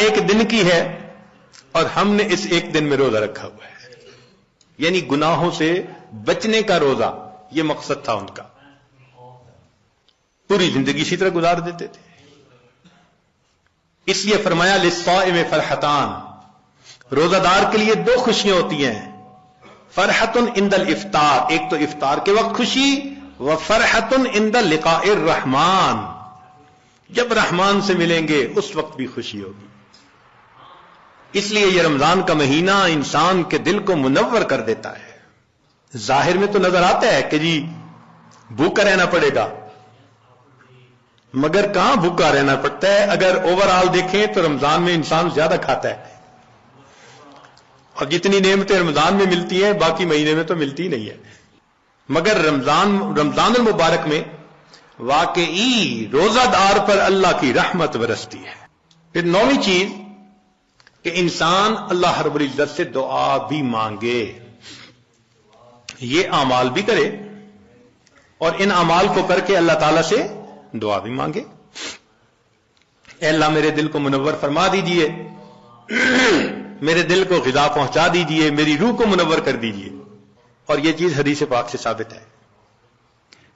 ایک دن کی ہے اور ہم نے اس ایک دن میں روزہ رکھا ہوا ہے، یعنی گناہوں سے بچنے کا روزہ، یہ مقصد تھا ان کا، پوری زندگی اسی طرح گزار دیتے تھے۔ اس لیے فرمایا للصائم فرحتان، روزہ دار کے لیے دو خوشیاں ہوتی ہیں، فرحت عند الافطار، ایک تو افطار کے وقت خوشی، وفرحت عند لقاء الرحمن، جب رحمان سے ملیں گے اس وقت بھی خوشی ہوگی۔ اس لیے یہ رمضان کا مہینہ انسان کے دل کو منور کر دیتا ہے۔ ظاہر میں تو نظر آتا ہے کہ جی بھوکا رہنا پڑے گا، مگر کہاں بھوکا رہنا پڑتا ہے؟ اگر اوور آل دیکھیں تو رمضان میں انسان زیادہ کھاتا ہے، اور جتنی نعمتیں رمضان میں ملتی ہیں باقی مہینے میں تو ملتی نہیں ہے، مگر رمضان المبارک میں واقعی روزہ دار پر اللہ کی رحمت برستی ہے۔ پھر نویں چیز کہ انسان اللہ رب العزت سے دعا بھی مانگے، یہ اعمال بھی کرے اور ان اعمال کو کر کے اللہ تعالی سے دعا بھی مانگے، اے اللہ میرے دل کو منور فرما دیجئے، میرے دل کو غذا پہنچا دیجئے، میری روح کو منور کر دیجئے۔ اور یہ چیز حدیث پاک سے ثابت ہے۔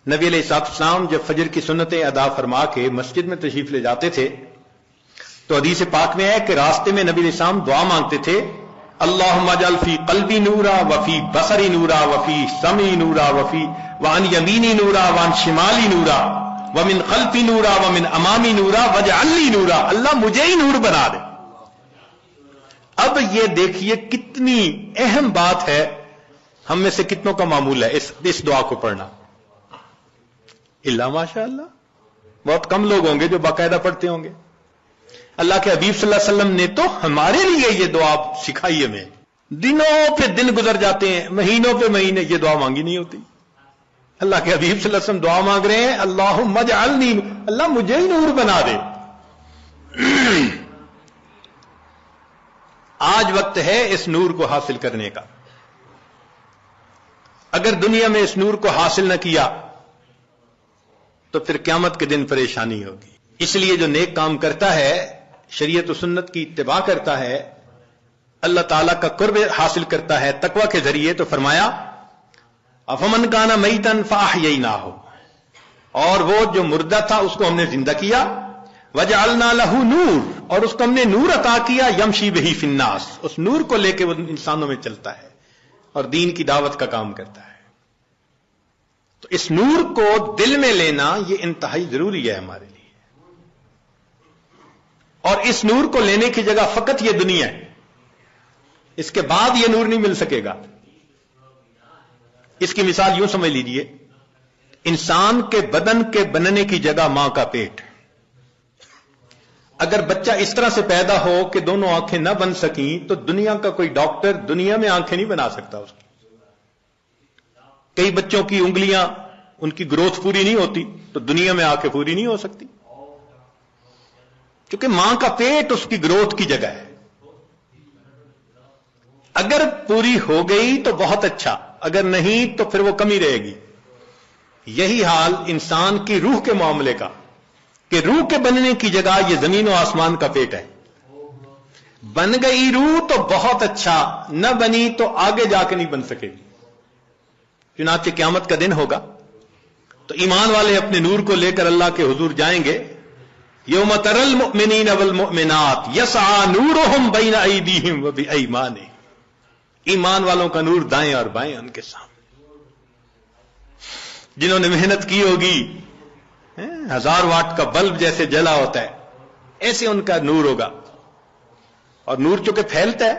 نبی علیہ السلام جب فجر کی سنتیں ادا فرما کے مسجد میں تشریف لے جاتے تھے تو حدیث پاک میں ہے کہ راستے میں نبی علیہ السلام دعا مانگتے تھے، اللہم اجعل فی قلبی نورا وفی بصری نورا وفی سمعی نورا وعن یمینی نورا وعن شمالی نورا ومن خلفی نورا ومن امامی نورا واجعل لی نورا، اللہ مجھے ہی نور بنا دے۔ اب یہ دیکھیے کتنی اہم بات ہے، ہم میں سے کتنوں کا معمول ہے اس دعا کو پڑھنا؟ اللہ ماشاء اللہ بہت کم لوگ ہوں گے جو باقاعدہ پڑھتے ہوں گے۔ اللہ کے حبیب صلی اللہ علیہ وسلم نے تو ہمارے لیے یہ دعا سکھائی ہمیں، دنوں پہ دن گزر جاتے ہیں، مہینوں پہ مہینے یہ دعا مانگی نہیں ہوتی۔ اللہ کے حبیب صلی اللہ علیہ وسلم دعا مانگ رہے ہیں، اللہم اجعلنی، اللہ مجھے ہی نور بنا دے۔ آج وقت ہے اس نور کو حاصل کرنے کا، اگر دنیا میں اس نور کو حاصل نہ کیا تو پھر قیامت کے دن پریشانی ہوگی۔ اس لیے جو نیک کام کرتا ہے، شریعت و سنت کی اتباع کرتا ہے، اللہ تعالیٰ کا قرب حاصل کرتا ہے تقوی کے ذریعے، تو فرمایا افمن کان میتا فاحییناہ، اور وہ جو مردہ تھا اس کو ہم نے زندہ کیا، وجعلنا لہ نور، اور اس کو ہم نے نور عطا کیا، یمشی بہ فی الناس، اس نور کو لے کے وہ انسانوں میں چلتا ہے اور دین کی دعوت کا کام کرتا ہے۔ تو اس نور کو دل میں لینا یہ انتہائی ضروری ہے ہمارے لیے، اور اس نور کو لینے کی جگہ فقط یہ دنیا ہے، اس کے بعد یہ نور نہیں مل سکے گا۔ اس کی مثال یوں سمجھ لیجئے، انسان کے بدن کے بننے کی جگہ ماں کا پیٹ، اگر بچہ اس طرح سے پیدا ہو کہ دونوں آنکھیں نہ بن سکیں تو دنیا کا کوئی ڈاکٹر دنیا میں آنکھیں نہیں بنا سکتا اس کی۔ کئی بچوں کی انگلیاں، ان کی گروتھ پوری نہیں ہوتی تو دنیا میں آنکھیں پوری نہیں ہو سکتی، کیونکہ ماں کا پیٹ اس کی گروتھ کی جگہ ہے۔ اگر پوری ہو گئی تو بہت اچھا، اگر نہیں تو پھر وہ کمی رہے گی۔ یہی حال انسان کی روح کے معاملے کا، کہ روح کے بننے کی جگہ یہ زمین و آسمان کا پیٹ ہے۔ بن گئی روح تو بہت اچھا، نہ بنی تو آگے جا کے نہیں بن سکے گی۔ چنانچہ قیامت کا دن ہوگا تو ایمان والے اپنے نور کو لے کر اللہ کے حضور جائیں گے، یوم تری المؤمنین والمؤمنات یسعی نورہم بین ایدیہم وبایمانہم، ایمان والوں کا نور دائیں اور بائیں ان کے سامنے۔ جنہوں نے محنت کی ہوگی، 1000 واٹ کا بلب جیسے جلا ہوتا ہے ایسے ان کا نور ہوگا، اور نور چونکہ پھیلتا ہے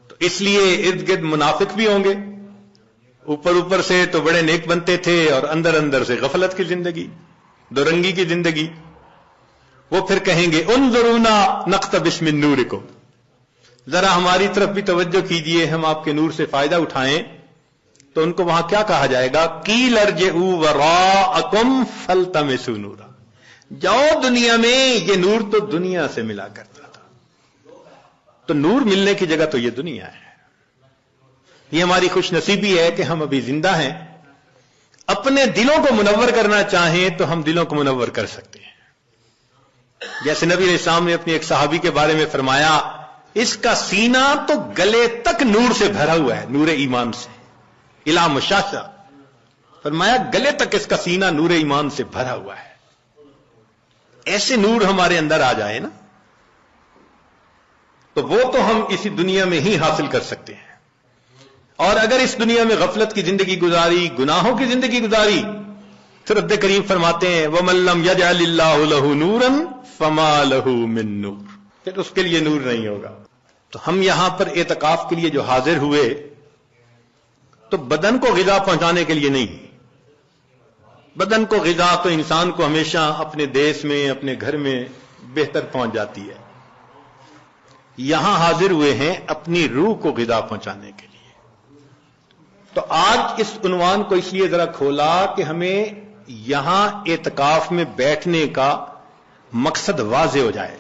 تو اس لیے ارد گرد منافق بھی ہوں گے، اوپر سے تو بڑے نیک بنتے تھے اور اندر سے غفلت کی زندگی، دو رنگی کی زندگی۔ وہ پھر کہیں گے انظرونا نقتبس من نورکم، ذرا ہماری طرف بھی توجہ کیجئے، ہم آپ کے نور سے فائدہ اٹھائیں۔ تو ان کو وہاں کیا کہا جائے گا؟ قیل ارجعوا وراءکم فالتمسوا نورا، جاؤ دنیا میں، یہ نور تو دنیا سے ملا کرتا تھا۔ تو نور ملنے کی جگہ تو یہ دنیا ہے۔ یہ ہماری خوش نصیبی ہے کہ ہم ابھی زندہ ہیں، اپنے دلوں کو منور کرنا چاہیں تو ہم دلوں کو منور کر سکتے ہیں۔ جیسے نبی علیہ السلام نے اپنے ایک صحابی کے بارے میں فرمایا اس کا سینہ تو گلے تک نور سے بھرا ہوا ہے، نور ایمان سے، الا مشاشا، فرمایا گلے تک اس کا سینہ نور ایمان سے بھرا ہوا ہے۔ ایسے نور ہمارے اندر آ جائے نا تو وہ تو ہم اسی دنیا میں ہی حاصل کر سکتے ہیں، اور اگر اس دنیا میں غفلت کی زندگی گزاری، گناہوں کی زندگی گزاری، تو رب کریم فرماتے ہیں وَمَن لَّمْ يَجْعَلِ اللَّهُ لَهُ نُورًا فَمَا لَهُ مِن نُور، پھر اس کے لیے نور نہیں ہوگا۔ تو ہم یہاں پر اعتکاف کے لیے جو حاضر ہوئے تو بدن کو غذا پہنچانے کے لیے نہیں، بدن کو غذا تو انسان کو ہمیشہ اپنے دیس میں، اپنے گھر میں بہتر پہنچ جاتی ہے، یہاں حاضر ہوئے ہیں اپنی روح کو غذا پہنچانے کے لیے۔ تو آج اس عنوان کو اس لیے ذرا کھولا کہ ہمیں یہاں اعتکاف میں بیٹھنے کا مقصد واضح ہو جائے۔